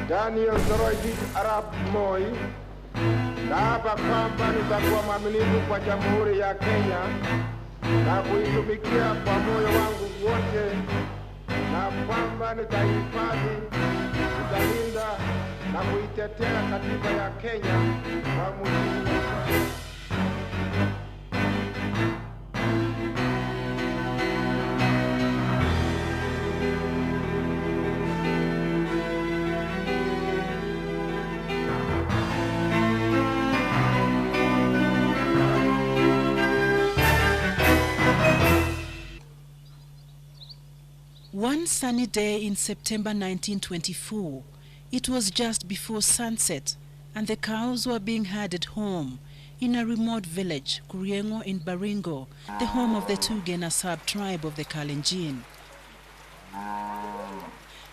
Daniel Toroitich Arap Moi, naapa kwamba nitakuwa mwaminifu kwa Jamhuri ya Kenya na kuitumikia kwa moyo wangu wote, na kwamba nitahifadhi, nitalinda na kuitetea katiba ya Kenya kwa mujibu wa sheria. One sunny day in September 1924, it was just before sunset, and the cows were being herded home in a remote village, Kuriengo in Baringo, the home of the Tugena sub-tribe of the Kalenjin.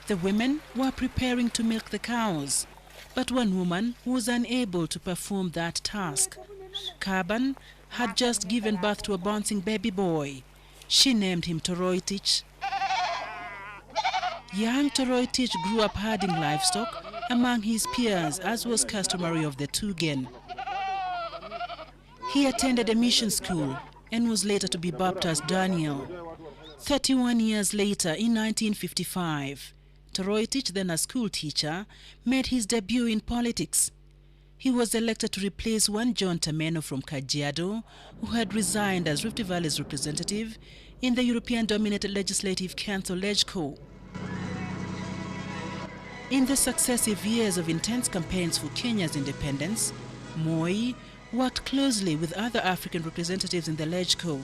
The women were preparing to milk the cows, but one woman was unable to perform that task. Kaban had just given birth to a bouncing baby boy. She named him Toroitich. Young Toroitich grew up herding livestock among his peers, as was customary of the Tugen. He attended a mission school and was later to be baptized Daniel. 31 years later, in 1955, Toroitich, then a school teacher, made his debut in politics. He was elected to replace one John Tameno from Kajiado, who had resigned as Rift Valley's representative in the European-dominated Legislative Council, LegCo. In the successive years of intense campaigns for Kenya's independence, Moi worked closely with other African representatives in the LegCo.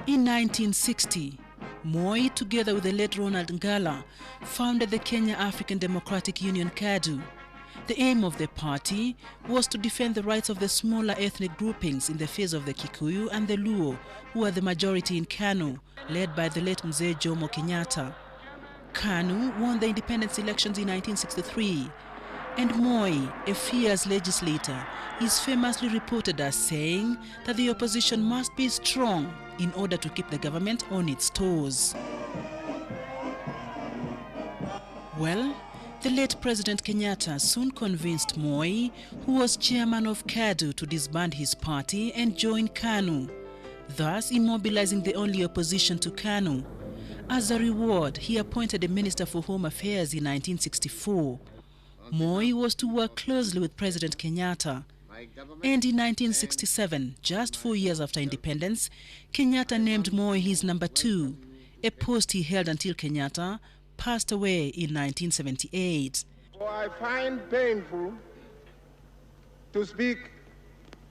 In 1960, Moi, together with the late Ronald Ngala, founded the Kenya African Democratic Union KADU. The aim of the party was to defend the rights of the smaller ethnic groupings in the face of the Kikuyu and the Luo, who are the majority in KANU, led by the late Mzee Jomo Kenyatta. KANU won the independence elections in 1963, and Moi, a fierce legislator, is famously reported as saying that the opposition must be strong in order to keep the government on its toes. Well, the late President Kenyatta soon convinced Moi, who was chairman of KADU, to disband his party and join KANU, thus immobilizing the only opposition to KANU. As a reward, he appointed a Minister for Home Affairs in 1964. Moi was to work closely with President Kenyatta. And in 1967, just 4 years after independence, Kenyatta named Moi his number 2, a post he held until Kenyatta passed away in 1978. So I find painful to speak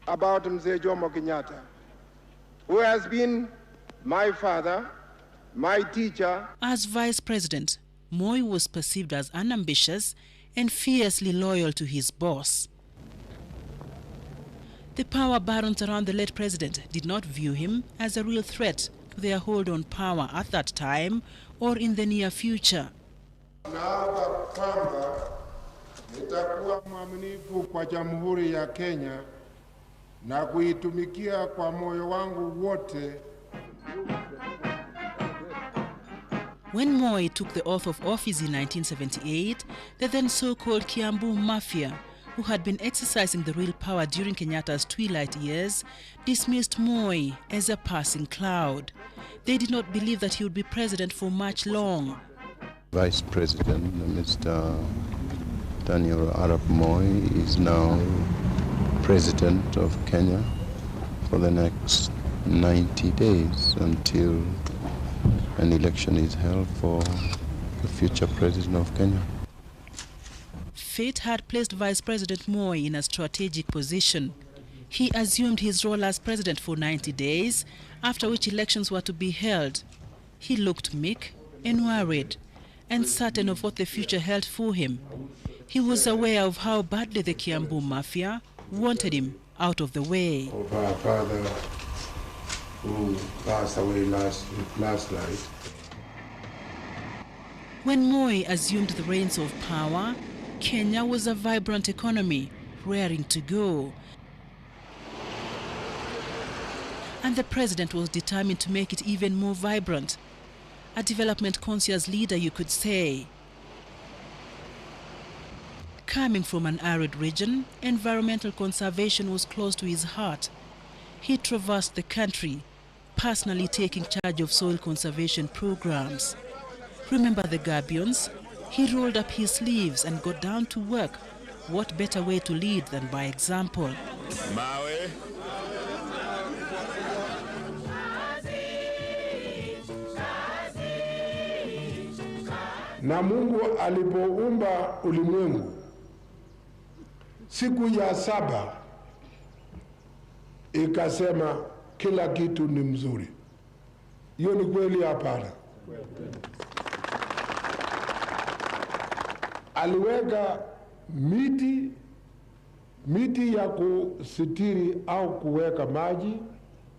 about Mzee Jomo Kenyatta, who has been my father, my teacher. As vice president, Moi was perceived as unambitious and fiercely loyal to his boss. The power barons around the late president did not view him as a real threat to their hold on power at that time or in the near future. Naapa kwamba nitakuwa mwaminifu kwa Jamhuri ya Kenya na kuitumikia kwa moyo wangu wote. When Moi took the oath of office in 1978, the then so-called Kiambu Mafia, who had been exercising the real power during Kenyatta's twilight years, dismissed Moi as a passing cloud. They did not believe that he would be president for much long. Vice President Mr. Daniel Arap Moi is now President of Kenya for the next 90 days until an election is held for the future President of Kenya. Fate had placed Vice President Moi in a strategic position. He assumed his role as president for 90 days, after which elections were to be held. He looked meek and worried, and certain of what the future held for him. He was aware of how badly the Kiambu Mafia wanted him out of the way. Of our father, who passed away last night. When Moi assumed the reins of power, Kenya was a vibrant economy, raring to go. And the president was determined to make it even more vibrant. A development conscious leader, you could say. Coming from an arid region, environmental conservation was close to his heart. He traversed the country, personally taking charge of soil conservation programs. Remember the Gabions? He rolled up his sleeves and got down to work. What better way to lead than by example? Mawe. Na Mungu alipoumba ulimwengu siku ya saba ikasema kila kitu ni mzuri. Hiyo ni kweli hapana? Aliweka miti ya kusitiri au kuweka maji,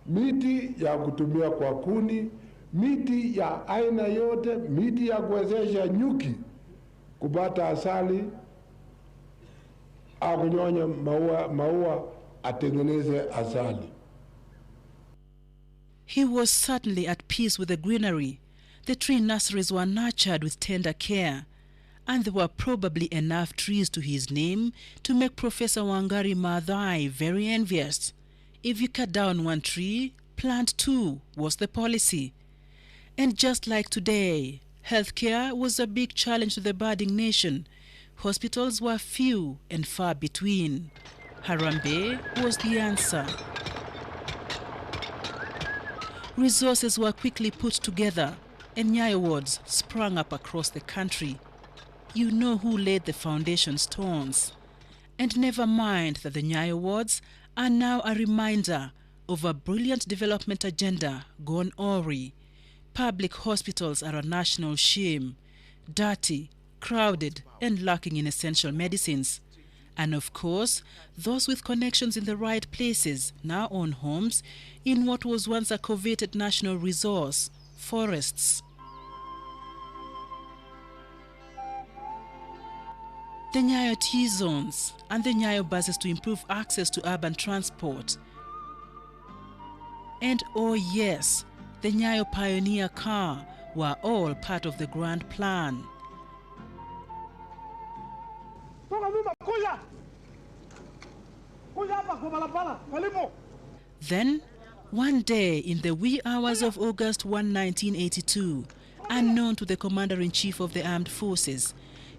miti ya kutumia kwa kuni, miti ya aina yote, miti ya kuwezesha nyuki kupata asali au kunyonya maua atengeneze asali. He was certainly at peace with the greenery. The tree nurseries were nurtured with tender care, and there were probably enough trees to his name to make Professor Wangari Maathai very envious. If you cut down one tree, plant two was the policy. And just like today, healthcare was a big challenge to the budding nation. Hospitals were few and far between. Harambee was the answer. Resources were quickly put together, and Nyayo wards sprang up across the country. You know who laid the foundation stones. And never mind that the Nyayo wards are now a reminder of a brilliant development agenda gone awry. Public hospitals are a national shame, dirty, crowded, and lacking in essential medicines. And of course, those with connections in the right places now own homes in what was once a coveted national resource, forests. The Nyayo T-zones and the Nyayo buses to improve access to urban transport. And oh yes, the Nyayo Pioneer car were all part of the grand plan. Then, one day in the wee hours of August 1, 1982, unknown to the Commander-in-Chief of the Armed Forces,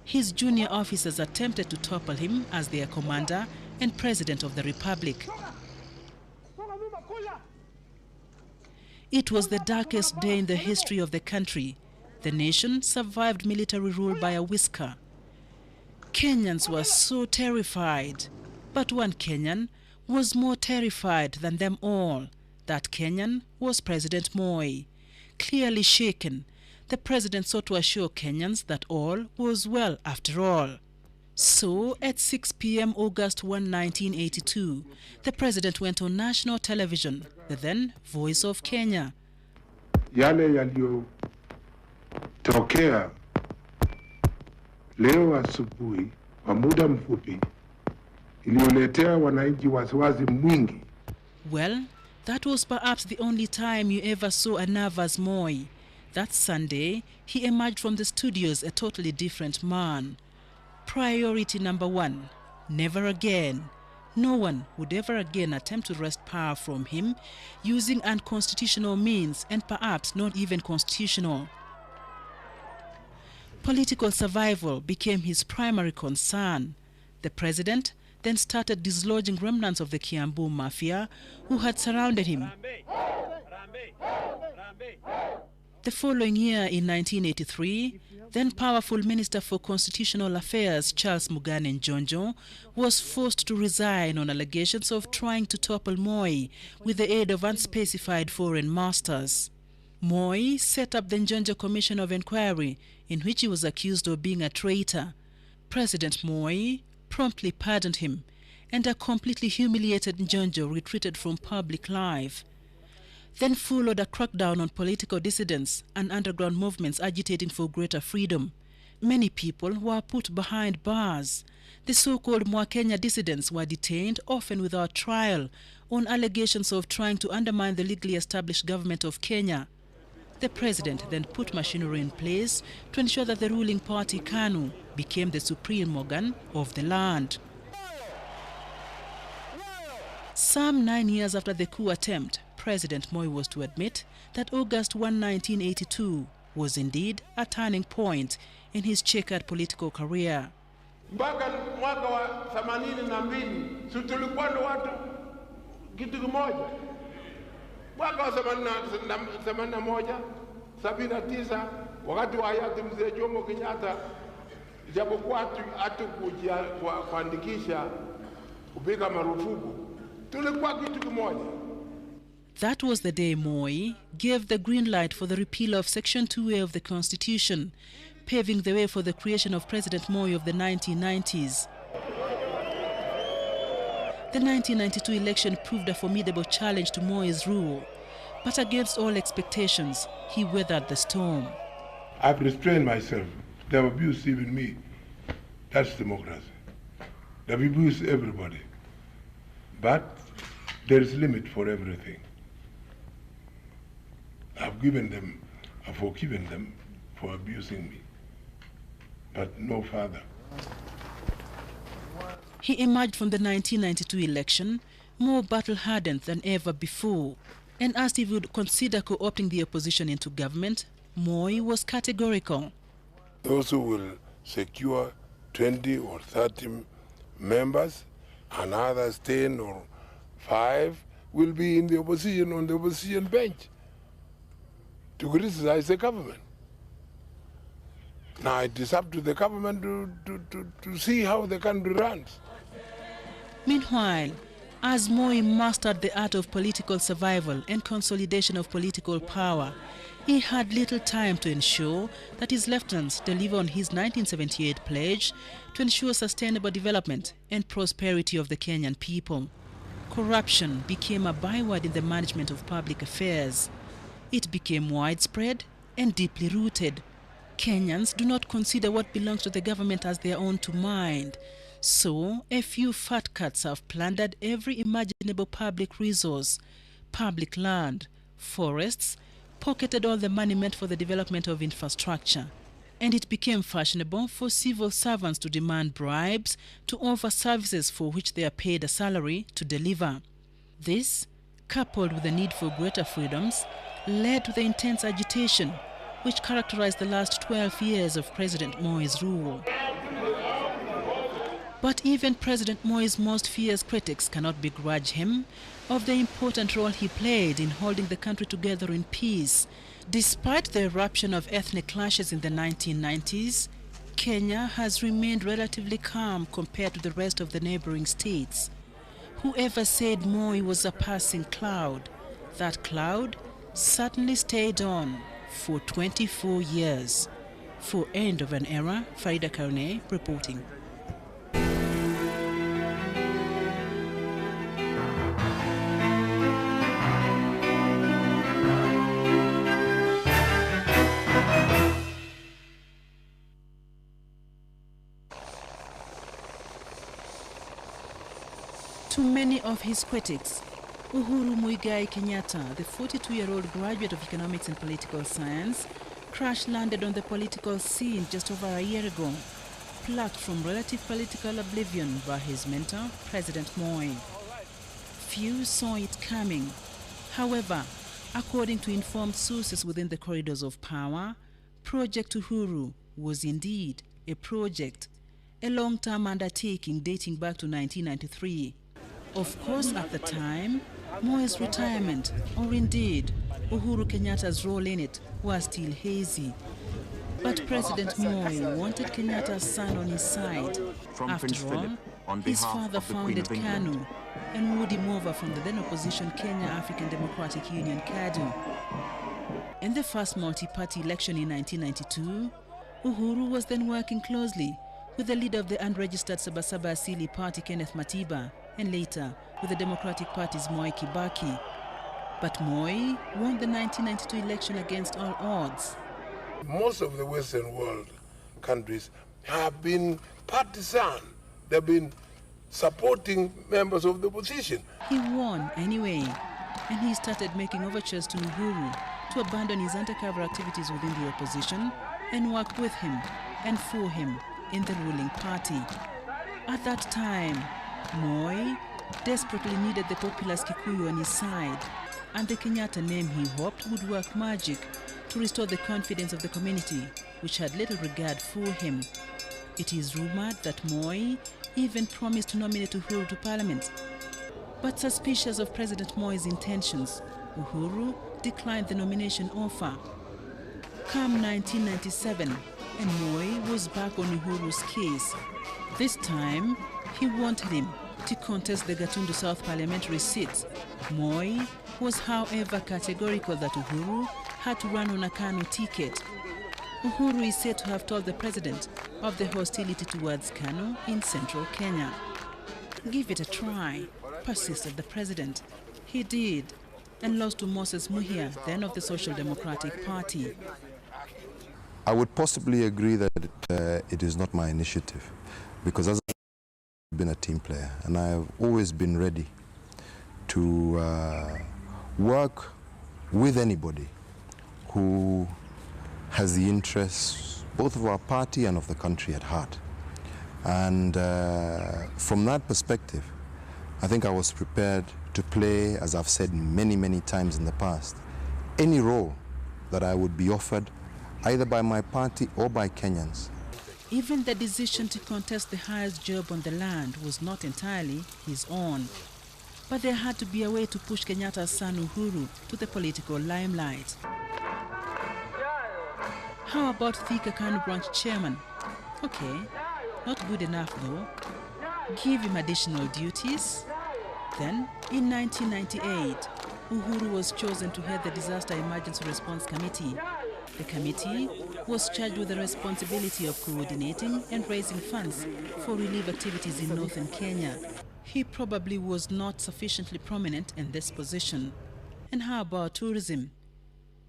his junior officers attempted to topple him as their commander and president of the Republic. It was the darkest day in the history of the country. The nation survived military rule by a whisker. Kenyans were so terrified, but one Kenyan was more terrified than them all. That Kenyan was President Moi. Clearly shaken, the president sought to assure Kenyans that all was well after all. So, at 6 p.m. August 1, 1982, the president went on national television, the then Voice of Kenya. Yale yaliyotokea leo asubuhi kwa muda mfupi iliyoletea wananchi wasiwasi mwingi. Well, that was perhaps the only time you ever saw a nervous Moi. That Sunday, he emerged from the studios a totally different man. Priority number one, never again. No one would ever again attempt to wrest power from him using unconstitutional means and perhaps not even constitutional. Political survival became his primary concern. The president then started dislodging remnants of the Kiambu mafia who had surrounded him. The following year, in 1983, then powerful Minister for Constitutional Affairs Charles Mugane Njonjo was forced to resign on allegations of trying to topple Moi with the aid of unspecified foreign masters. Moi set up the Njonjo Commission of Inquiry, in which he was accused of being a traitor. President Moi promptly pardoned him, and a completely humiliated Njonjo retreated from public life. Then followed a crackdown on political dissidents and underground movements agitating for greater freedom. Many people were put behind bars. The so-called Mwakenya dissidents were detained, often without trial, on allegations of trying to undermine the legally established government of Kenya. The president then put machinery in place to ensure that the ruling party, KANU, became the supreme organ of the land. Some 9 years after the coup attempt, President Moi was to admit that August 1, 1982 was indeed a turning point in his checkered political career. Mpaka mwaka wa 82 si tulikuwa na watu kitu kimoja. Mwaka wa 81, 79 wakati wa hayati mzee Jomo Kenyatta, japokuwa hatukuja kuandikisha kupiga marufuku, tulikuwa kitu kimoja. That was the day Moi gave the green light for the repeal of Section 2A of the Constitution, paving the way for the creation of President Moi of the 1990s. The 1992 election proved a formidable challenge to Moi's rule, but against all expectations, he weathered the storm. I've restrained myself. They've abused even me. That's democracy. They've abused everybody. But there is limit for everything. I've forgiven them for abusing me, but no further. He emerged from the 1992 election more battle-hardened than ever before, and asked if he would consider co-opting the opposition into government. Moi was categorical. Those who will secure 20 or 30 members and others 10 or 5 will be in the opposition on the opposition bench to criticize the government. Now it is up to the government to see how the country runs. Meanwhile, as Moi mastered the art of political survival and consolidation of political power, he had little time to ensure that his lieutenants deliver on his 1978 pledge to ensure sustainable development and prosperity of the Kenyan people. Corruption became a byword in the management of public affairs. It became widespread and deeply rooted. Kenyans do not consider what belongs to the government as their own to mind. So, a few fat cats have plundered every imaginable public resource, public land, forests, pocketed all the money meant for the development of infrastructure. And it became fashionable for civil servants to demand bribes to offer services for which they are paid a salary to deliver. This, coupled with the need for greater freedoms, led to the intense agitation which characterized the last 12 years of President Moi's rule. But even President Moi's most fierce critics cannot begrudge him of the important role he played in holding the country together in peace. Despite the eruption of ethnic clashes in the 1990s, Kenya has remained relatively calm compared to the rest of the neighboring states. Whoever said Moi was a passing cloud, that cloud certainly stayed on for 24 years. For End of an Era, Farida Karne reporting. To many of his critics, Uhuru Muigai Kenyatta, the 42-year-old graduate of economics and political science, crash-landed on the political scene just over a year ago, plucked from relative political oblivion by his mentor, President Moi. Few saw it coming. However, according to informed sources within the corridors of power, Project Uhuru was indeed a project, a long-term undertaking dating back to 1993. Of course, at the time, Moi's retirement, or indeed Uhuru Kenyatta's role in it, was still hazy. But President Moi wanted Kenyatta's son on his side. After all, his father founded KANU and would him over from the then opposition Kenya African Democratic Union KADU. In the first multi-party election in 1992, Uhuru was then working closely with the leader of the unregistered Sabasaba Asili Party, Kenneth Matiba, and later with the Democratic Party's Moi Kibaki. But Moi won the 1992 election against all odds. Most of the Western world countries have been partisan. They've been supporting members of the opposition. He won anyway, and he started making overtures to Uhuru to abandon his undercover activities within the opposition and work with him and for him in the ruling party. At that time, Moi desperately needed the populous Kikuyu on his side, and the Kenyatta name he hoped would work magic to restore the confidence of the community, which had little regard for him. It is rumored that Moi even promised to nominate Uhuru to parliament. But suspicious of President Moi's intentions, Uhuru declined the nomination offer. Come 1997, and Moi was back on Uhuru's case. This time, he wanted him to contest the Gatundu South parliamentary seat. Moi was, however, categorical that Uhuru had to run on a Kanu ticket. Uhuru is said to have told the president of the hostility towards Kanu in central Kenya. Give it a try, persisted the president. He did, and lost to Moses Muhia, then of the Social Democratic Party. I would possibly agree that it is not my initiative, because as I've been a team player, and I have always been ready to work with anybody who has the interests both of our party and of the country at heart. And from that perspective, I think I was prepared to play, as I've said many, many times in the past, any role that I would be offered, either by my party or by Kenyans. Even the decision to contest the highest job on the land was not entirely his own. But there had to be a way to push Kenyatta's son Uhuru to the political limelight. How about Thika Kanu branch chairman? Okay, not good enough though. Give him additional duties. Then, in 1998, Uhuru was chosen to head the Disaster Emergency Response Committee. The committee was charged with the responsibility of coordinating and raising funds for relief activities in northern Kenya. He probably was not sufficiently prominent in this position. And how about tourism?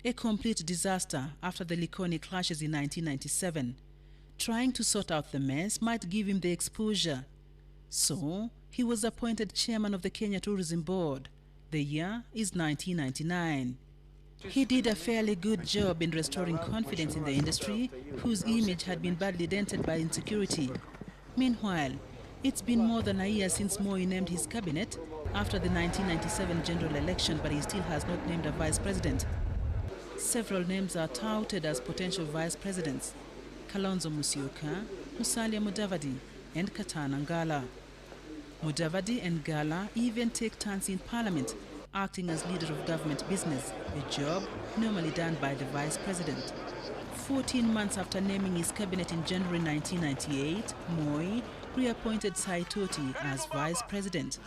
A complete disaster after the Likoni clashes in 1997. Trying to sort out the mess might give him the exposure. So, he was appointed chairman of the Kenya Tourism Board. The year is 1999. He did a fairly good job in restoring confidence in the industry, whose image had been badly dented by insecurity. Meanwhile, it's been more than a year since Moi named his cabinet after the 1997 general election, but he still has not named a vice president. Several names are touted as potential vice presidents: Kalonzo Musyoka, Musalia Mudavadi, and Katana Ngala. Mudavadi and Ngala even take turns in parliament, acting as leader of government business, a job normally done by the vice president. 14 months after naming his cabinet in January 1998, Moi reappointed Saitoti as vice president.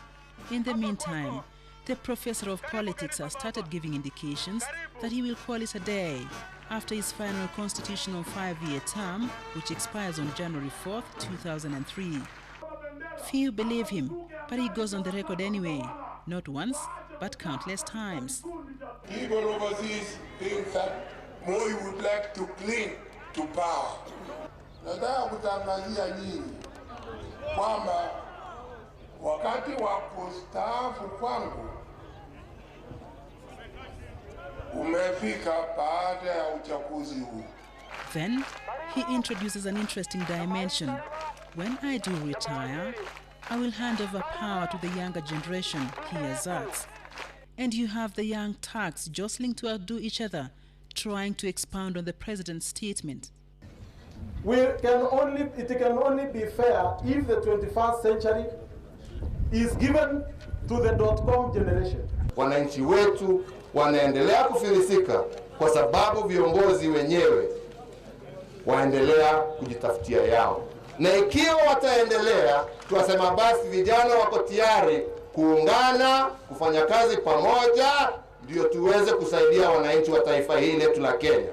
In the meantime, the professor of politics has started giving indications that he will call it a day after his final constitutional 5-year term, which expires on January 4th, 2003. Few believe him, but he goes on the record anyway, not once, but countless times. People overseas think that Moi would like to cling to power. Nataka kutangazia nyinyi kwamba wakati wa kustaafu kwangu umefika baada ya uchaguzi huu. Then he introduces an interesting dimension. When I do retire, I will hand over power to the younger generation, he asserts. And you have the young Turks jostling to outdo each other, trying to expound on the president's statement. It can only be fair if the 21st century is given to the .com generation. Wananchi wetu wanaendelea kufilisika kwa sababu viongozi wenyewe waendelea kujitafutia yao. Na ikiwa wataendelea, tuwasema basi vijana wako tayari kuungana, kufanya kazi pamoja, ndio tuweze kusaidia wananchi wa taifa hili letu la Kenya.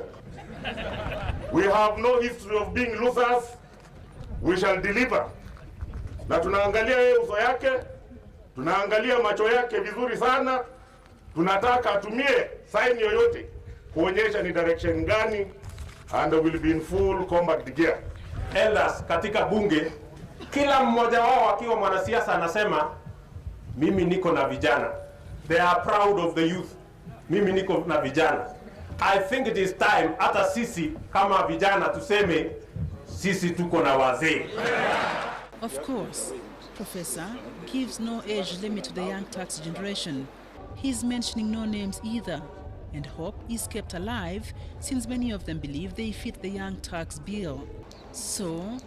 We have no history of being losers. We shall deliver. Na tunaangalia yeye uso yake, tunaangalia macho yake vizuri sana. Tunataka atumie sign yoyote kuonyesha ni direction gani, and will be in full combat gear. Elders katika bunge, kila mmoja wao akiwa mwanasiasa anasema mimi niko na vijana. They are proud of the youth. Mimi niko na vijana. I think it is time hata sisi kama vijana tuseme sisi tuko na wazee. Of course, Professor gives no age limit to the young Turks generation. He's mentioning no names either, and hope is kept alive since many of them believe they fit the young Turks bill. So,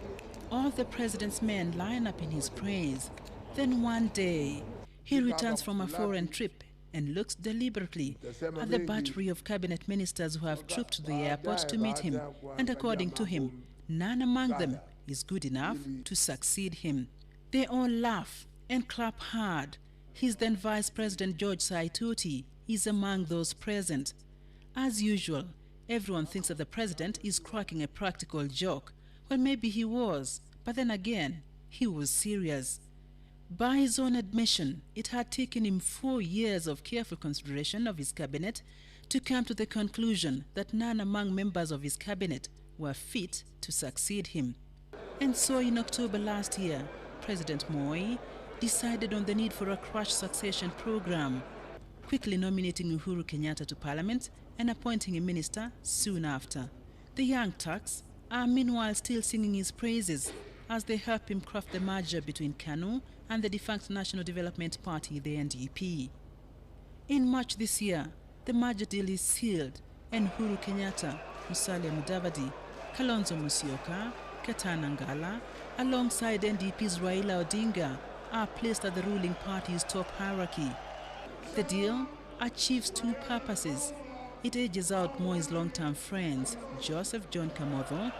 all the president's men line up in his praise. Then one day, he returns from a foreign trip and looks deliberately at the battery of cabinet ministers who have trooped to the airport to meet him, and according to him, none among them is good enough to succeed him. They all laugh and clap hard. His then Vice President George Saitoti is among those present. As usual, everyone thinks that the president is cracking a practical joke. Well, maybe he was, but then again, he was serious. By his own admission, it had taken him 4 years of careful consideration of his cabinet to come to the conclusion that none among members of his cabinet were fit to succeed him. And so in October last year, President Moi decided on the need for a crash succession program, quickly nominating Uhuru Kenyatta to parliament and appointing a minister soon after. The young Turks are meanwhile still singing his praises as they help him craft the merger between KANU and the defunct National Development Party, the NDP. In March this year, the merger deal is sealed and Uhuru Kenyatta, Musalia Mudavadi, Kalonzo Musyoka, Ketana Ngala, alongside NDP's Raila Odinga, are placed at the ruling party's top hierarchy. The deal achieves two purposes. It edges out Moi's long-term friends, Joseph John Kamotho,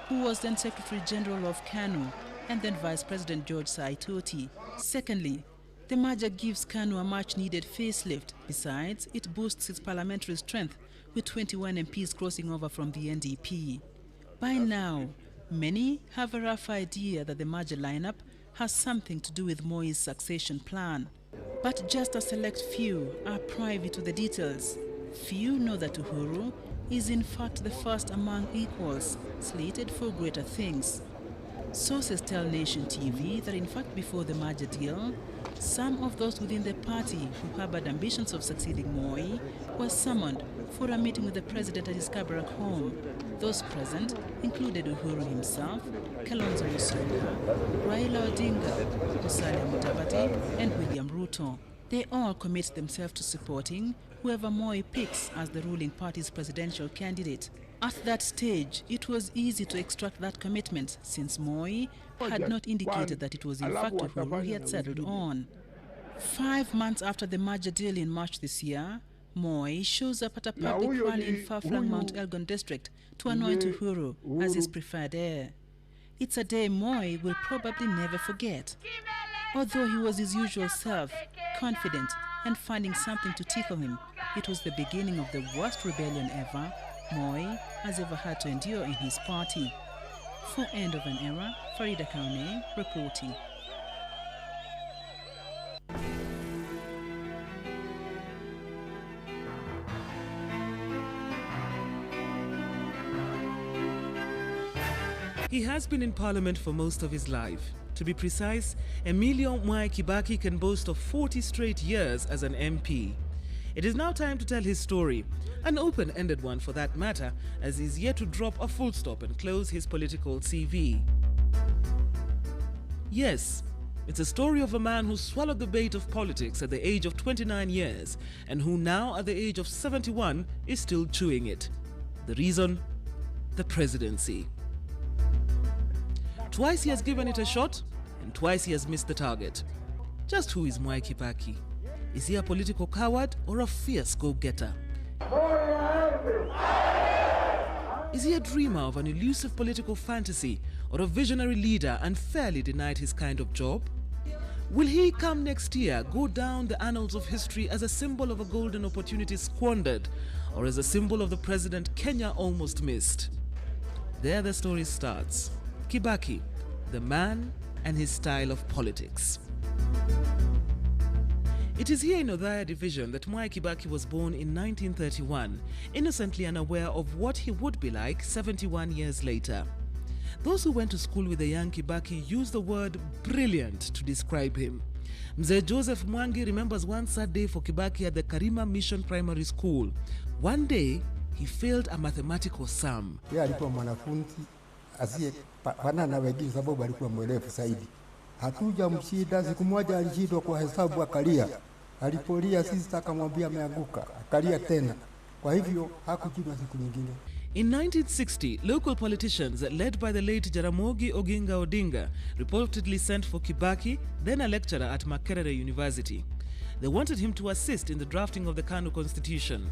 who was then Secretary General of KANU, and then Vice President George Saitoti. Secondly, the merger gives KANU a much-needed facelift. Besides, it boosts its parliamentary strength, with 21 MPs crossing over from the NDP. By now, many have a rough idea that the merger lineup has something to do with Moi's succession plan. But just a select few are privy to the details. Few know that Uhuru is in fact the first among equals, slated for greater things. Sources tell Nation TV that in fact before the merger deal, some of those within the party who harbored ambitions of succeeding Moi were summoned for a meeting with the president at his Kabarak home. Those present included Uhuru himself, Kalonzo Musyoka, Raila Odinga, Musalia Mudavadi, and William Ruto. They all commit themselves to supporting whoever Moi picks as the ruling party's presidential candidate. At that stage, it was easy to extract that commitment since Moi had not indicated that it was in fact Uhuru he had settled on. 5 months after the merger deal in March this year, Moi shows up at a public rally in far-flung Mount Elgon district to anoint Uhuru as his preferred heir. It's a day Moi will probably never forget. Although he was his usual self, confident and finding something to tickle him, it was the beginning of the worst rebellion ever Moi has ever had to endure in his party. For End of an Era, Farida Kaune reporting. He has been in Parliament for most of his life. To be precise, Emilio Mwai Kibaki can boast of 40 straight years as an MP. It is now time to tell his story, an open-ended one for that matter, as he is yet to drop a full stop and close his political CV. Yes, it's a story of a man who swallowed the bait of politics at the age of 29 years and who now at the age of 71 is still chewing it. The reason? The presidency. Twice he has given it a shot and twice he has missed the target. Just who is Mwai Kibaki? Is he a political coward or a fierce go-getter? Is he a dreamer of an elusive political fantasy or a visionary leader and fairly denied his kind of job? Will he come next year go down the annals of history as a symbol of a golden opportunity squandered or as a symbol of the president Kenya almost missed? There the story starts. Kibaki, the man and his style of politics. It is here in Othaya Division that Mwai Kibaki was born in 1931, innocently unaware of what he would be like 71 years later. Those who went to school with the young Kibaki use the word brilliant to describe him. Mzee Joseph Mwangi remembers one sad day for Kibaki at the Karima Mission Primary School. One day, he failed a mathematical sum. Yeye alikuwa mwanafunzi asiyefanana na wengine sababu alikuwa mwerevu zaidi. Hatuja mshida, siku moja alishindwa kwa hesabu akalia. Alipolia sisi akamwambia ameanguka, akalia tena. Kwa hivyo hakujua siku nyingine. In 1960, local politicians led by the late Jaramogi Oginga Odinga reportedly sent for Kibaki, then a lecturer at Makerere University. They wanted him to assist in the drafting of the KANU constitution.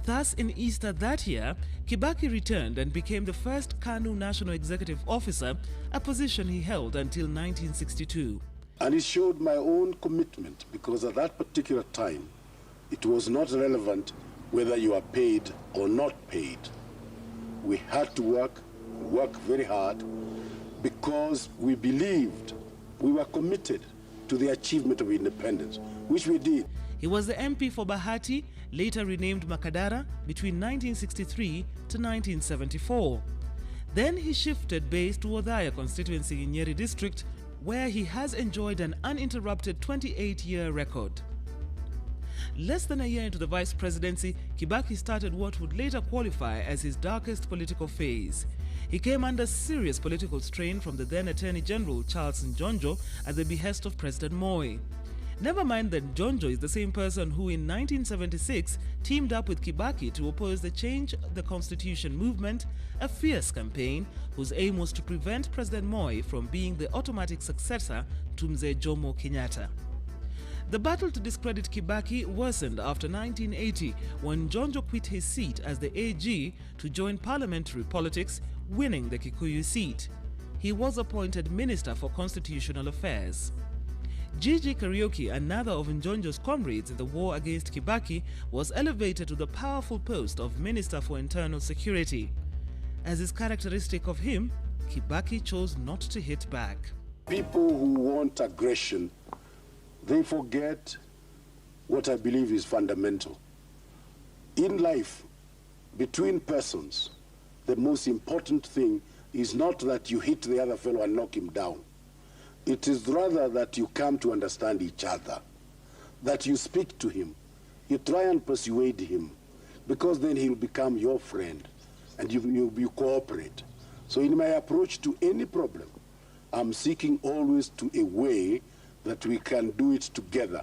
Thus, in Easter that year, Kibaki returned and became the first KANU National Executive Officer, a position he held until 1962. And it showed my own commitment, because at that particular time, it was not relevant whether you are paid or not paid. We had to work very hard, because we believed, we were committed to the achievement of independence, which we did. He was the MP for Bahati, later renamed Makadara, between 1963 to 1974. Then he shifted base to Othaya constituency in Nyeri district, where he has enjoyed an uninterrupted 28-year record. Less than a year into the vice presidency, Kibaki started what would later qualify as his darkest political phase. He came under serious political strain from the then Attorney General Charles Njonjo at the behest of President Moi. Never mind that Njonjo is the same person who in 1976 teamed up with Kibaki to oppose the Change the Constitution movement, a fierce campaign whose aim was to prevent President Moi from being the automatic successor to Mzee Jomo Kenyatta. The battle to discredit Kibaki worsened after 1980 when Njonjo quit his seat as the AG to join parliamentary politics, winning the Kikuyu seat. He was appointed Minister for Constitutional Affairs. Gigi Kariuki, another of Njonjo's comrades in the war against Kibaki, was elevated to the powerful post of Minister for Internal Security. As is characteristic of him, Kibaki chose not to hit back. People who want aggression, they forget what I believe is fundamental. In life, between persons, the most important thing is not that you hit the other fellow and knock him down. It is rather that you come to understand each other, that you speak to him, you try and persuade him, because then he'll become your friend and you cooperate. So in my approach to any problem, I'm seeking always to a way that we can do it together,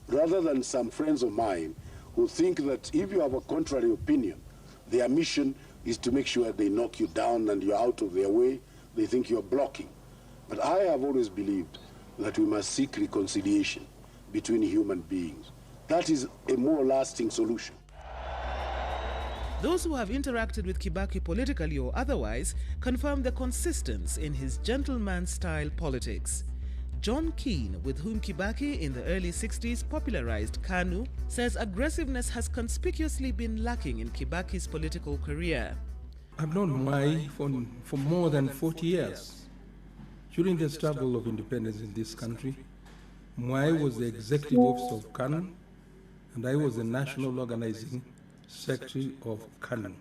rather than some friends of mine who think that if you have a contrary opinion, their mission is to make sure they knock you down and you're out of their way. They think you're blocking. But I have always believed that we must seek reconciliation between human beings. That is a more lasting solution. Those who have interacted with Kibaki politically or otherwise confirm the consistency in his gentleman-style politics. John Keane, with whom Kibaki in the early 60s popularized KANU, says aggressiveness has conspicuously been lacking in Kibaki's political career. I've known Mwai for more than 40 years. During the struggle of independence in this country, Mwai was the executive officer of KANU, and I was the national organizing secretary of KANU.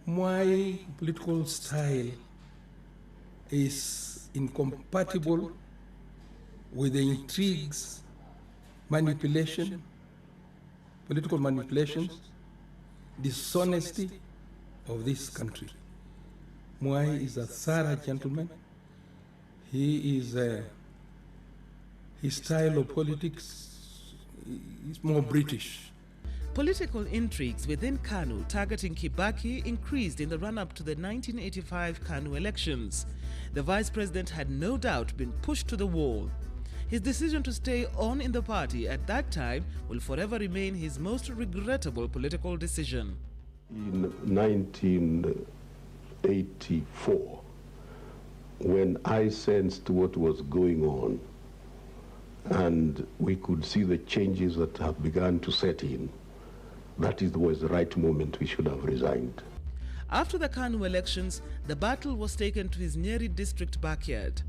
Mwai's political style is incompatible with the intrigues, manipulation, political manipulations, dishonesty of this country. Mwai is a thorough gentleman. He is his style of politics is more British. Political intrigues within KANU targeting Kibaki increased in the run-up to the 1985 KANU elections. The vice president had no doubt been pushed to the wall. His decision to stay on in the party at that time will forever remain his most regrettable political decision. In 1984, when I sensed what was going on, and we could see the changes that have begun to set in, that was the right moment we should have resigned. After the KANU elections, the battle was taken to his Nyeri district backyard.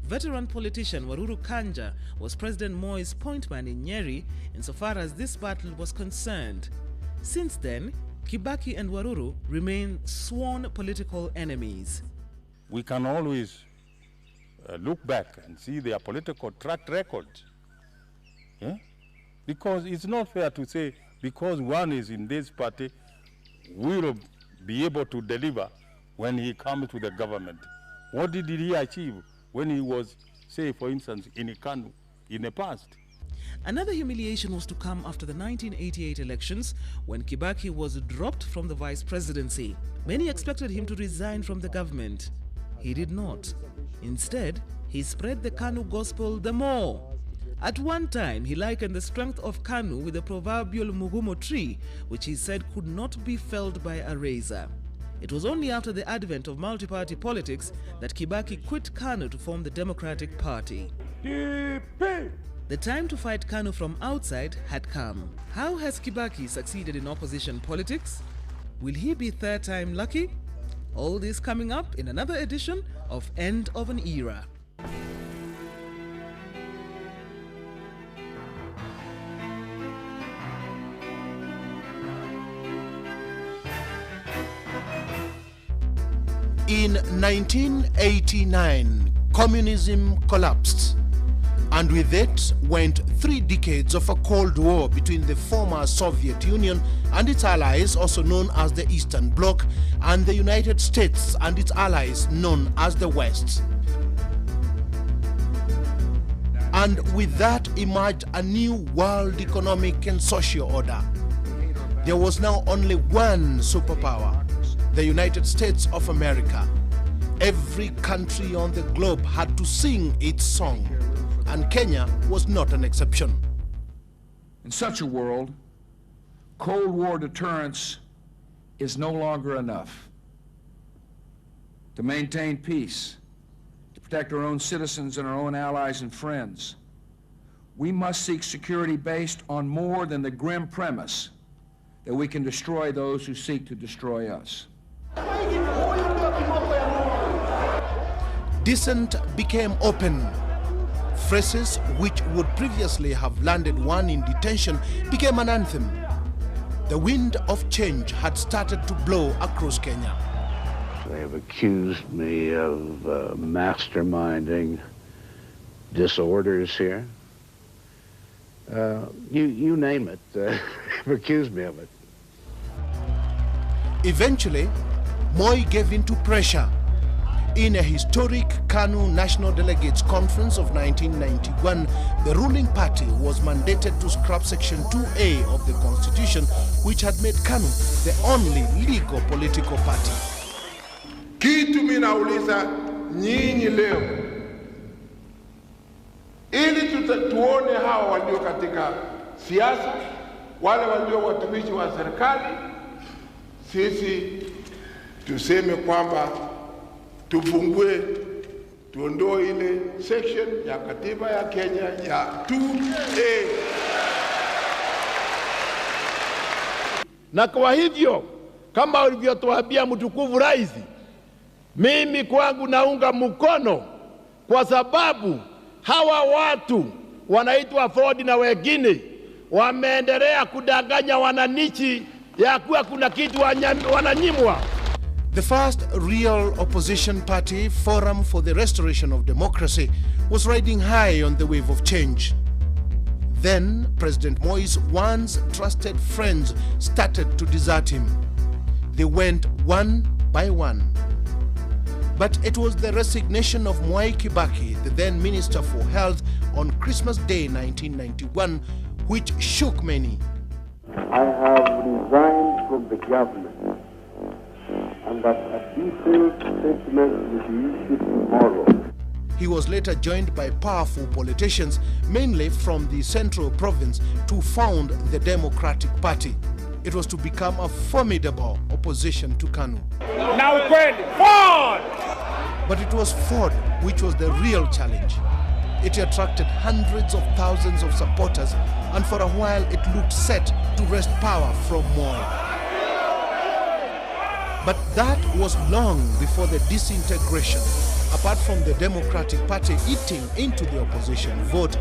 Veteran politician Waruru Kanja was President Moi's point man in Nyeri insofar as this battle was concerned. Since then, Kibaki and Waruru remain sworn political enemies. We can always look back and see their political track record. Yeah? Because it's not fair to say because one is in this party, will be able to deliver when he comes to the government. What did he achieve when he was, say, for instance, in Kanu in the past? Another humiliation was to come after the 1988 elections when Kibaki was dropped from the vice presidency. Many expected him to resign from the government. He did not. Instead, he spread the KANU gospel the more. At one time, he likened the strength of KANU with the proverbial mugumo tree, which he said could not be felled by a razor. It was only after the advent of multi-party politics that Kibaki quit KANU to form the Democratic Party. The time to fight KANU from outside had come. How has Kibaki succeeded in opposition politics? Will he be third time lucky? All this coming up in another edition of End of an Era. In 1989, communism collapsed, and with it went 3 decades of a Cold War between the former Soviet Union and its allies, also known as the Eastern Bloc, and the United States and its allies, known as the West. And with that emerged a new world economic and social order. There was now only one superpower, the United States of America. Every country on the globe had to sing its song, and Kenya was not an exception. In such a world, Cold War deterrence is no longer enough. To maintain peace, to protect our own citizens and our own allies and friends, we must seek security based on more than the grim premise that we can destroy those who seek to destroy us. Dissent became open. Phrases which would previously have landed one in detention became an anthem. The wind of change had started to blow across Kenya. They have accused me of masterminding disorders here. You name it, they've accused me of it. Eventually, Moi gave in to pressure. In a historic KANU National Delegates Conference of 1991, the ruling party was mandated to scrap Section 2A of the Constitution, which had made KANU the only legal political party. Kitu mimi nauliza nyinyi leo, ili tuone hawa walio katika siasa, wale walio watumishi wa serikali, sisi tuseme kwamba tufungue, tuondoe ile section ya katiba ya Kenya ya 2A. Na kwa hivyo, kama ulivyotuambia mtukufu rais, mimi kwangu naunga mkono, kwa sababu hawa watu wanaitwa Ford na wengine wameendelea kudanganya wananchi ya kuwa kuna kitu wananyimwa. The first real opposition party, Forum for the Restoration of Democracy, was riding high on the wave of change. Then, President Moi's once trusted friends started to desert him. They went one by one. But it was the resignation of Mwai Kibaki, the then Minister for Health, on Christmas Day 1991, which shook many. I have resigned from the government, and that a detailed statement will be issued tomorrow. He was later joined by powerful politicians, mainly from the Central Province, to found the Democratic Party. It was to become a formidable opposition to KANU. Now Ford! But it was Ford which was the real challenge. It attracted hundreds of thousands of supporters, and for a while it looked set to wrest power from Moi. But that was long before the disintegration. Apart from the Democratic Party eating into the opposition vote,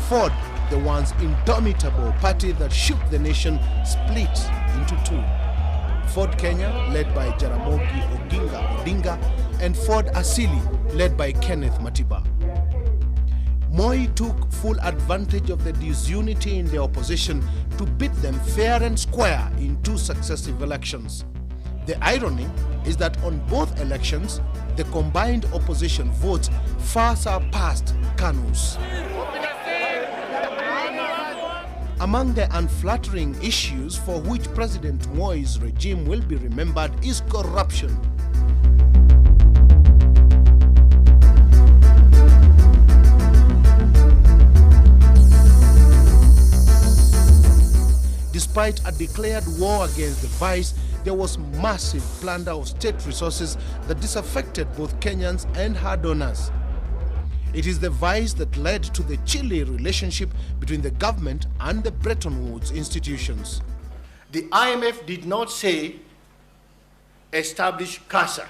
Ford, the once indomitable party that shook the nation, split into 2. Ford Kenya, led by Jaramogi Oginga Odinga, and Ford Asili, led by Kenneth Matiba. Moi took full advantage of the disunity in the opposition to beat them fair and square in 2 successive elections. The irony is that on both elections, the combined opposition votes far surpassed KANU's. Among the unflattering issues for which President Moi's regime will be remembered is corruption. Despite a declared war against the vice, there was massive plunder of state resources that disaffected both Kenyans and her donors. It is the vice that led to the chilly relationship between the government and the Bretton Woods institutions. The IMF did not say, establish CASA.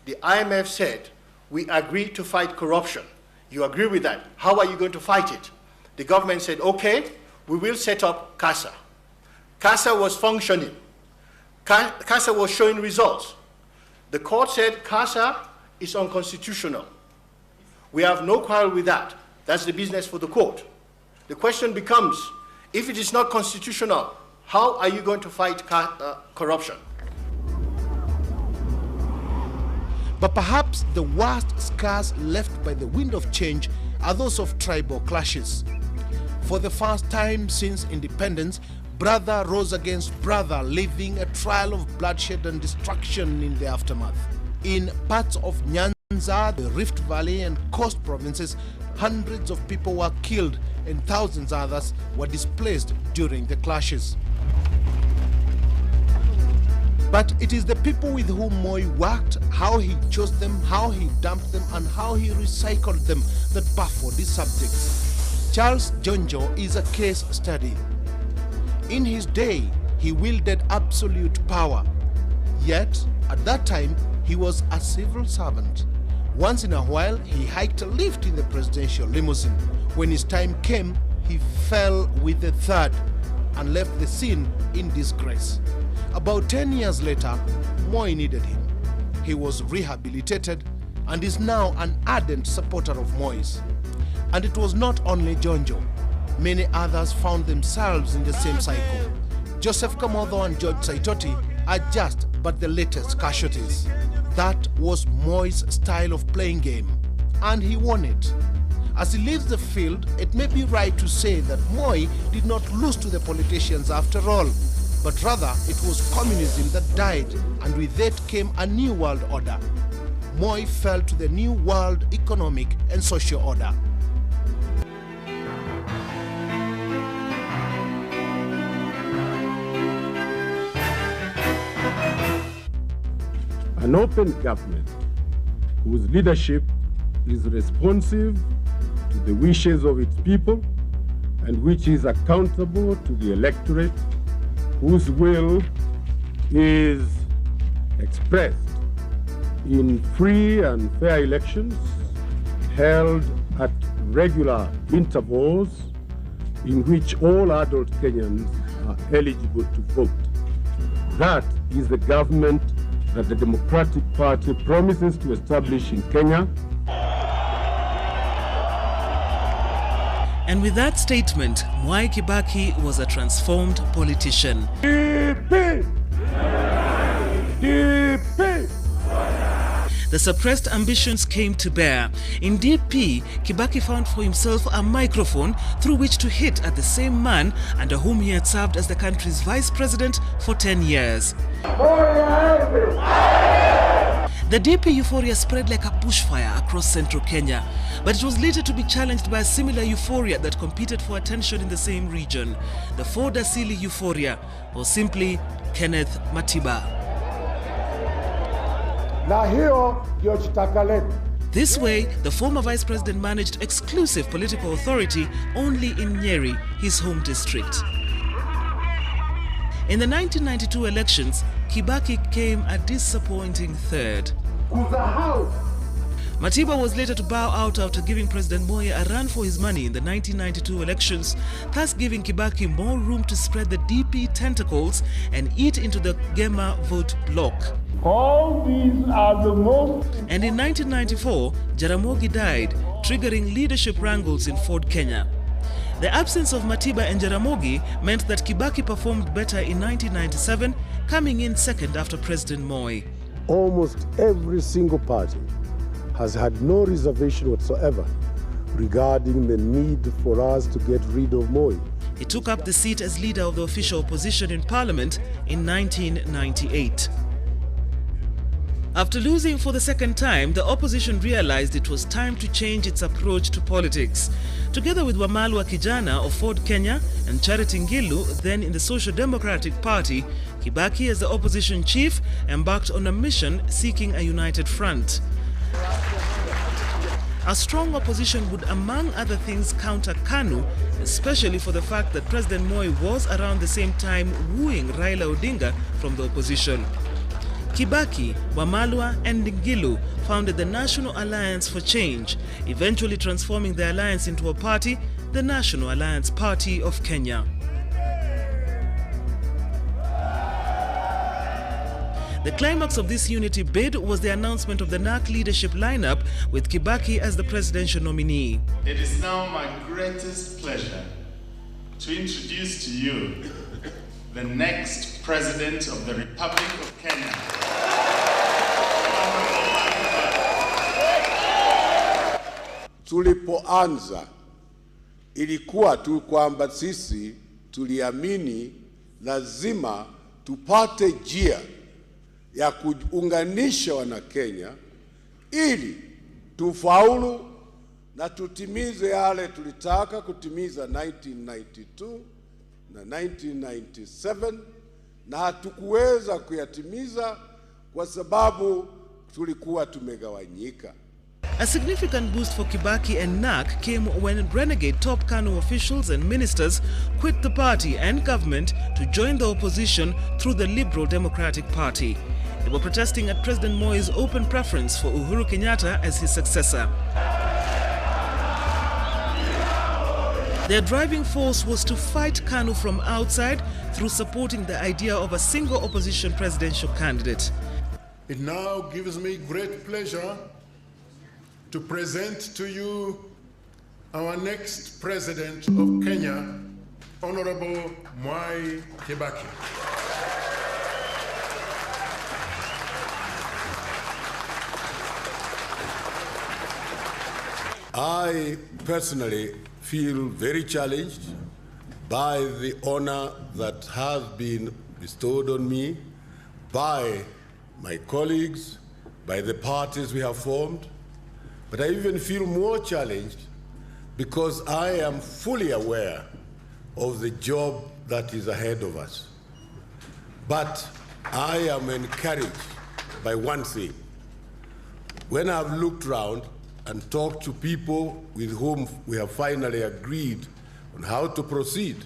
The IMF said, we agree to fight corruption. You agree with that? How are you going to fight it? The government said, okay, we will set up CASA. CASA was functioning. CASA was showing results. The court said CASA is unconstitutional. We have no quarrel with that. That's the business for the court. The question becomes, if it is not constitutional, how are you going to fight corruption? But perhaps the worst scars left by the wind of change are those of tribal clashes. For the first time since independence, brother rose against brother, leaving a trail of bloodshed and destruction in the aftermath. In parts of Nyanza, the Rift Valley and coast provinces, hundreds of people were killed and thousands others were displaced during the clashes. But it is the people with whom Moi worked, how he chose them, how he dumped them, and how he recycled them that baffled these subjects. Charles Jonjo is a case study. In his day, he wielded absolute power. Yet, at that time, he was a civil servant. Once in a while, he hiked a lift in the presidential limousine. When his time came, he fell with a thud and left the scene in disgrace. About 10 years later, Moi needed him. He was rehabilitated and is now an ardent supporter of Moi's. And it was not only Jonjo. Many others found themselves in the same cycle. Joseph Kamotho and George Saitoti are just but the latest casualties. That was Moi's style of playing game, and he won it. As he leaves the field, it may be right to say that Moi did not lose to the politicians after all, but rather it was communism that died, and with it came a new world order. Moi fell to the new world economic and social order. An open government whose leadership is responsive to the wishes of its people and which is accountable to the electorate, whose will is expressed in free and fair elections held at regular intervals in which all adult Kenyans are eligible to vote. That is the government that the Democratic Party promises to establish in Kenya. And with that statement, Mwai Kibaki was a transformed politician. DP! DP! The suppressed ambitions came to bear. In DP, Kibaki found for himself a microphone through which to hit at the same man under whom he had served as the country's vice president for 10 years. The DP euphoria spread like a bushfire across central Kenya, but it was later to be challenged by a similar euphoria that competed for attention in the same region, the Ford Asili euphoria, or simply Kenneth Matiba. Na hiyo ndio chitaka letu. This way, the former vice president managed exclusive political authority only in Nyeri, his home district. In the 1992 elections, Kibaki came a disappointing third. Matiba was later to bow out after giving President Moi a run for his money in the 1992 elections, thus giving Kibaki more room to spread the DP tentacles and eat into the Gema vote bloc. All these are the most... And in 1994, Jaramogi died, triggering leadership wrangles in Ford Kenya. The absence of Matiba and Jaramogi meant that Kibaki performed better in 1997, coming in second after President Moi. Almost every single party has had no reservation whatsoever regarding the need for us to get rid of Moi. He took up the seat as leader of the official opposition in Parliament in 1998. After losing for the second time, the opposition realized it was time to change its approach to politics. Together with Wamalwa Kijana of Ford Kenya and Charity Ngilu, then in the Social Democratic Party, Kibaki, as the opposition chief, embarked on a mission seeking a united front. A strong opposition would, among other things, counter KANU, especially for the fact that President Moi was around the same time wooing Raila Odinga from the opposition. Kibaki, Wamalwa and Ngilu founded the National Alliance for Change, eventually transforming the alliance into a party, the National Alliance Party of Kenya. The climax of this unity bid was the announcement of the NARC leadership lineup with Kibaki as the presidential nominee. It is now my greatest pleasure to introduce to you the next President of the Republic of Kenya. Tulipoanza ilikuwa tu kwamba sisi tuliamini lazima tupate njia ya kuunganisha Wanakenya ili tufaulu na tutimize yale tulitaka kutimiza 1992 na 1997, na hatukuweza kuyatimiza kwa sababu tulikuwa tumegawanyika. A significant boost for Kibaki and NARC came when renegade top KANU officials and ministers quit the party and government to join the opposition through the Liberal Democratic Party. They were protesting at President Moi's open preference for Uhuru Kenyatta as his successor. Their driving force was to fight KANU from outside through supporting the idea of a single opposition presidential candidate. It now gives me great pleasure to present to you our next President of Kenya, Honorable Mwai Kibaki. I personally feel very challenged by the honor that has been bestowed on me by my colleagues, by the parties we have formed. But I even feel more challenged because I am fully aware of the job that is ahead of us. But I am encouraged by one thing. When I've looked around and talked to people with whom we have finally agreed on how to proceed,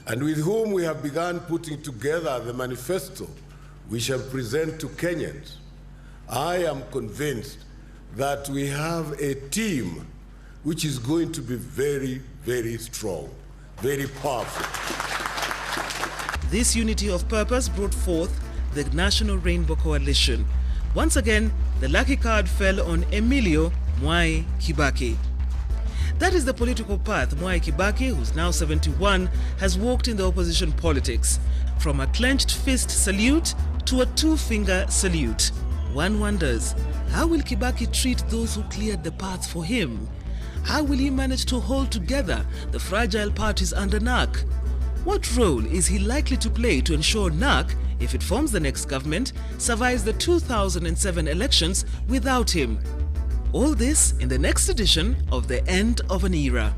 and with whom we have begun putting together the manifesto we shall present to Kenyans, I am convinced that we have a team which is going to be very, very strong, very powerful. This unity of purpose brought forth the National Rainbow Coalition. Once again, the lucky card fell on Emilio Mwai Kibaki. That is the political path Mwai Kibaki, who's now 71, has walked in the opposition politics. From a clenched fist salute to a two-finger salute. One wonders, how will Kibaki treat those who cleared the path for him? How will he manage to hold together the fragile parties under NARC? What role is he likely to play to ensure NARC, if it forms the next government, survives the 2007 elections without him? All this in the next edition of The End of an Era.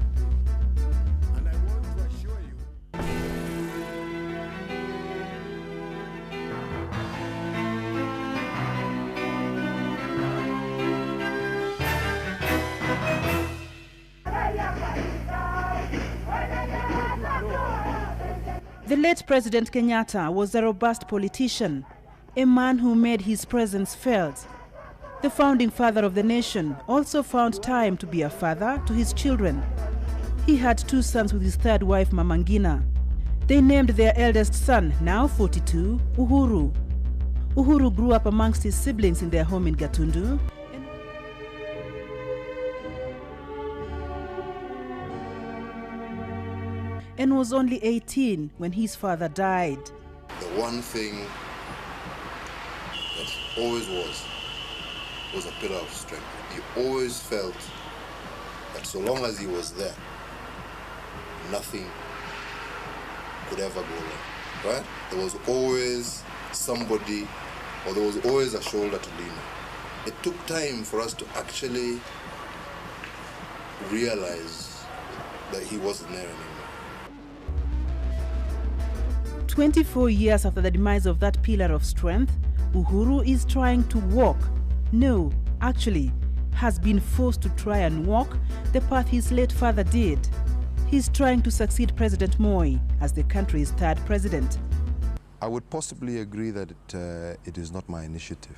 The late President Kenyatta was a robust politician, a man who made his presence felt. The founding father of the nation also found time to be a father to his children. He had 2 sons with his third wife, Mama Ngina. They named their eldest son, now 42, Uhuru. Uhuru grew up amongst his siblings in their home in Gatundu. and was only 18 when his father died. The one thing that always was a pillar of strength. He always felt that so long as he was there, nothing could ever go wrong, right? There was always somebody, or there was always a shoulder to lean on. It took time for us to actually realize that he wasn't there anymore. 24 years after the demise of that pillar of strength, Uhuru is trying to walk. No, actually, has been forced to try and walk the path his late father did. He's trying to succeed President Moi as the country's third president. I would possibly agree that it is not my initiative,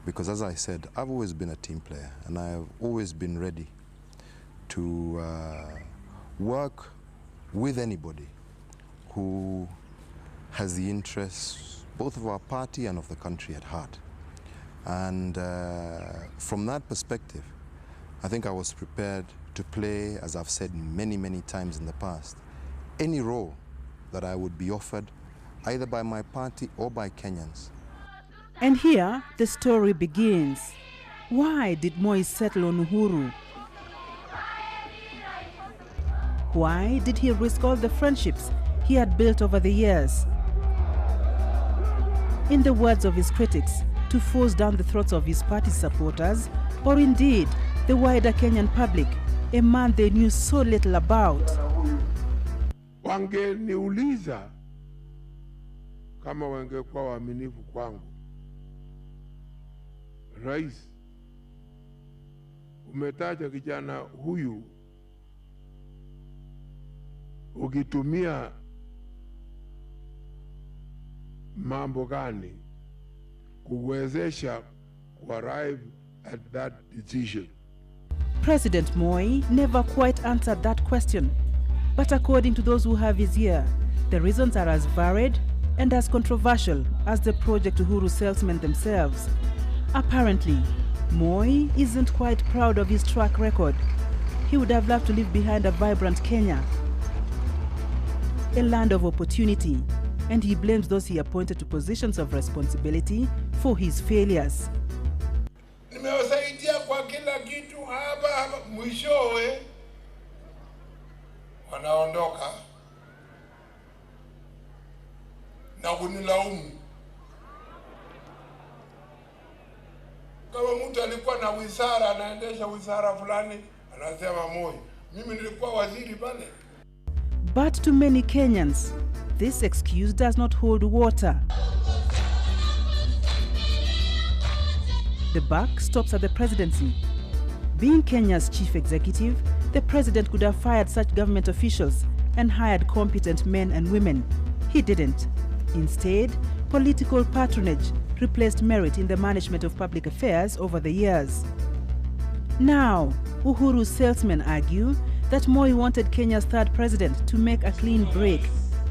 because as I said, I've always been a team player and I've always been ready to work with anybody who has the interests both of our party and of the country at heart. And from that perspective, I think I was prepared to play, as I've said many, many times in the past, any role that I would be offered, either by my party or by Kenyans. And here, the story begins. Why did Moi settle on Uhuru? Why did he risk all the friendships he had built over the years? In the words of his critics, to force down the throats of his party supporters, or indeed the wider Kenyan public, a man they knew so little about. Wangeniuliza kama wangekuwa waaminifu kwangu, Rais, umetaja kijana huyu ukitumia mambo gani kuwezesha arrive at that decision? President Moi never quite answered that question. But according to those who have his ear, the reasons are as varied and as controversial as the Project Uhuru salesmen themselves. Apparently, Moi isn't quite proud of his track record. He would have loved to leave behind a vibrant Kenya, a land of opportunity, and he blames those he appointed to positions of responsibility for his failures. Nimewasaidia kwa kila kitu hapa, mwishowe wanaondoka na kunilaumu. Kama mtu alikuwa na wizara, anaendesha wizara fulani, anasema Moi, mimi nilikuwa waziri pale. But to many Kenyans, this excuse does not hold water. The buck stops at the presidency. Being Kenya's chief executive, the president could have fired such government officials and hired competent men and women. He didn't. Instead, political patronage replaced merit in the management of public affairs over the years. Now, Uhuru's salesmen argue that Moi wanted Kenya's third president to make a clean break,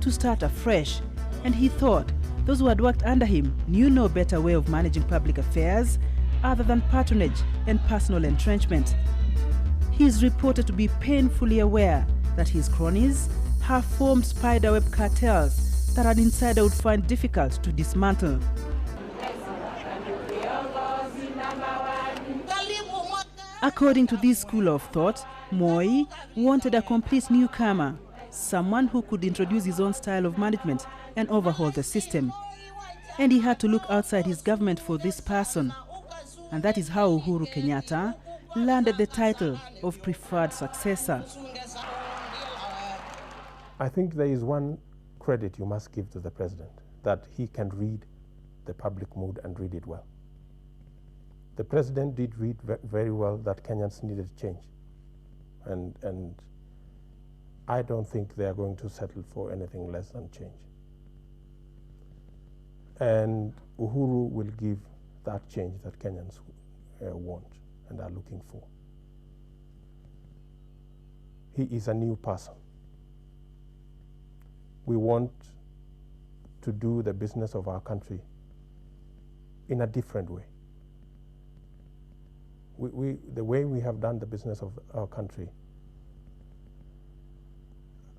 to start afresh, and he thought those who had worked under him knew no better way of managing public affairs other than patronage and personal entrenchment. He is reported to be painfully aware that his cronies have formed spiderweb cartels that an insider would find difficult to dismantle. According to this school of thought, Moi wanted a complete newcomer, someone who could introduce his own style of management and overhaul the system. And he had to look outside his government for this person. And that is how Uhuru Kenyatta landed the title of preferred successor. I think there is one credit you must give to the president, that he can read the public mood and read it well. The president did read very well that Kenyans needed change. And I don't think they are going to settle for anything less than change. And Uhuru will give that change that Kenyans want and are looking for. He is a new person. We want to do the business of our country in a different way. The way we have done the business of our country,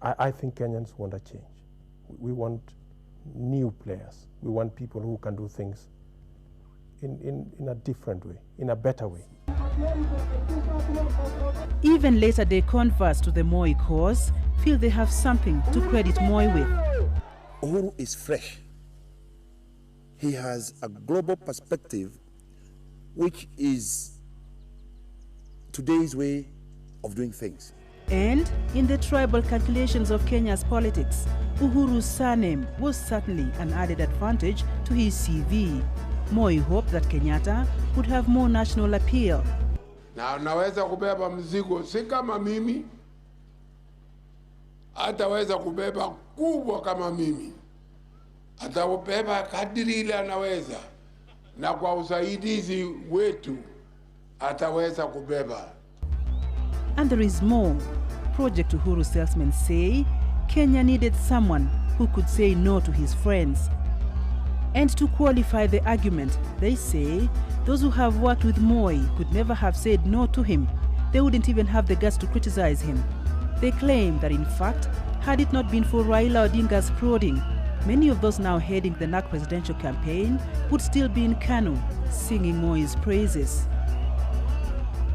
I think Kenyans want a change. We want new players. We want people who can do things in a different way, in a better way. Even later-day converts to the Moi cause feel they have something to credit Moi with. Uhuru is fresh. He has a global perspective, which is today's way of doing things. And in the tribal calculations of Kenya's politics, Uhuru's surname was certainly an added advantage to his CV. Moi hoped that Kenyatta would have more national appeal. Na naweza kubeba mzigo, si kama mimi, ataweza kubeba kubwa kama mimi. Atabeba kadiri ile anaweza, na kwa usaidizi wetu ataweza kubeba. And there is more. Project Uhuru salesmen say Kenya needed someone who could say no to his friends. And to qualify the argument, they say those who have worked with Moi could never have said no to him. They wouldn't even have the guts to criticize him. They claim that in fact, had it not been for Raila Odinga's prodding, many of those now heading the NAC presidential campaign would still be in Kanu, singing Moi's praises.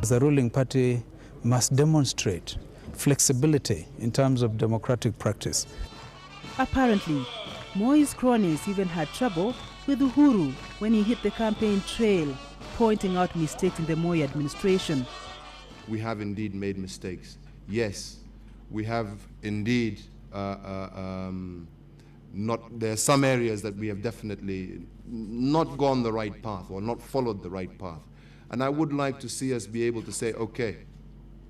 The ruling party must demonstrate flexibility in terms of democratic practice. Apparently, Moi's cronies even had trouble with Uhuru when he hit the campaign trail, pointing out mistakes in the Moi administration. We have indeed made mistakes. Yes, we have indeed there are some areas that we have definitely not gone the right path or not followed the right path. And I would like to see us be able to say, okay,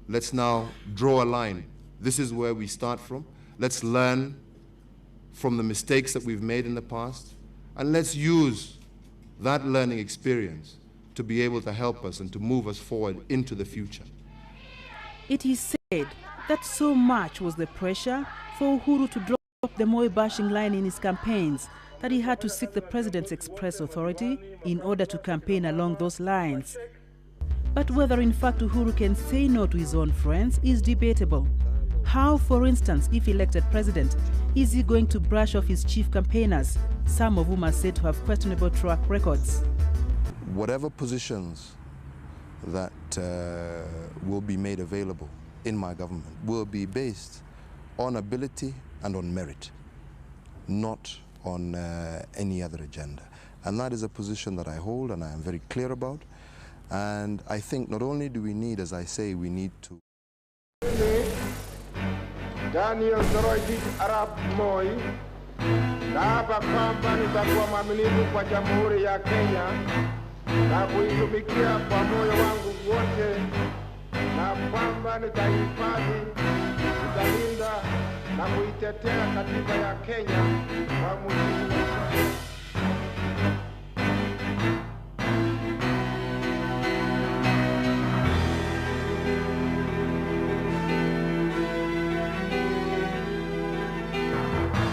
let's now draw a line. This is where we start from. Let's learn from the mistakes that we've made in the past, and let's use that learning experience to be able to help us and to move us forward into the future. It is said that so much was the pressure for Uhuru to drop the Moi bashing line in his campaigns that he had to seek the president's express authority in order to campaign along those lines. But whether in fact Uhuru can say no to his own friends is debatable. How, for instance, if elected president, is he going to brush off his chief campaigners, some of whom are said to have questionable track records? Whatever positions that will be made available in my government will be based on ability and on merit, not on any other agenda. And that is a position that I hold and I am very clear about. And I think not only do we need, as I say, we need to... Daniel Toroitich Arap Moi, naapa kwamba nitakuwa mwaminifu kwa Jamhuri ya Kenya na kuitumikia kwa moyo wangu wote, na kwamba nitahifadhi, nitalinda na kuitetea katiba ya Kenya kwa mujibu wa sheria.